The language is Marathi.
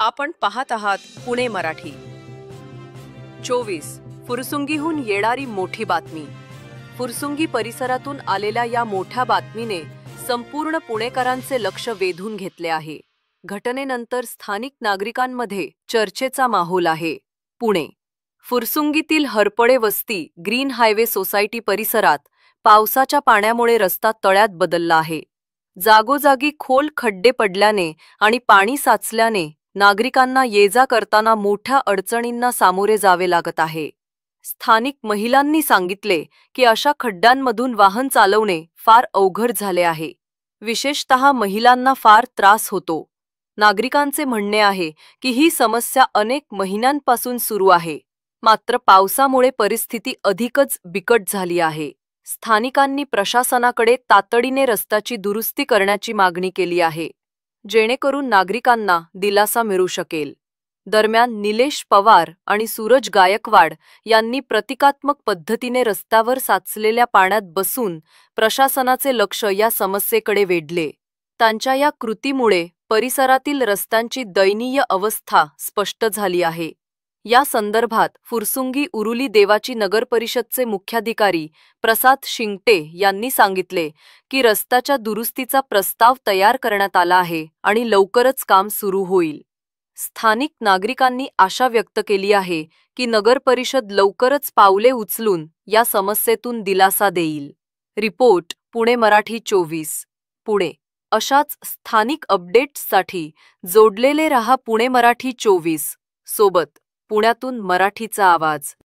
आपण पाहत आहात पुणे मराठी 24 फुरसुंगीहून येणारी मोठी बातमी। फुरसुंगी परिसरातून आलेल्या या मोठ्या बातमीने संपूर्ण पुणेकरांचे लक्ष वेधून घेतले आहे। घटनेनंतर स्थानिक नागरिकांमध्ये चर्चेचा माहोल आहे। पुणे फुरसुंगीतील हरपळे वस्ती ग्रीन हायवे सोसायटी परिसरात पावसाच्या पाण्यामुळे रस्ता तळ्यात बदलला आहे। जागोजागी खोल खड्डे पडल्याने आणि पाणी साचल्याने नागरिकांना ये-जा करताना मोठ्या अडचणींना सामोरे जावे लागत आहे। स्थानिक महिलांनी सांगितले की अशा खड्ड्यांमधून वाहन चालवणे फार अवघड झाले आहे। विशेषतः महिलांना फार त्रास होतो। नागरिकांचे म्हणणे आहे की ही समस्या अनेक महिन्यांपासून सुरू आहे, मात्र पावसामुळे परिस्थिती अधिकच बिकट झाली आहे। स्थानिकांनी प्रशासनाकडे तातडीने रस्त्याची दुरुस्ती करण्याची मागणी केली आहे, जेणेकरून नागरिकांना दिलासा मिळू शकेल। दरम्यान निलेश पवार आणि सूरज गायकवाड यांनी प्रतिकात्मक पद्धतीने रस्त्यावर साचलेल्या पाण्यात बसून प्रशासनाचे लक्ष या समस्येकडे वेधले। त्यांच्या या कृतीमुळे परिसरातील रस्त्यांची दयनीय अवस्था स्पष्ट झाली आहे। या संदर्भात फुरसुंगी उरुली देवाची नगरपरिषदचे मुख्याधिकारी प्रसाद शिंगटे यांनी सांगितले की रस्त्याच्या दुरुस्तीचा प्रस्ताव तयार करण्यात आला आहे आणि लवकरच काम सुरू होईल। स्थानिक नागरिकांनी आशा व्यक्त केली आहे की नगरपरिषद लवकरच पावले उचलून या समस्येतून दिलासा देईल। रिपोर्ट पुणे मराठी 24 पुणे। अशाच स्थानिक अपडेट्ससाठी जोडलेले रहा पुणे मराठी 24 सोबत। पुण्यातून मराठीचा आवाज।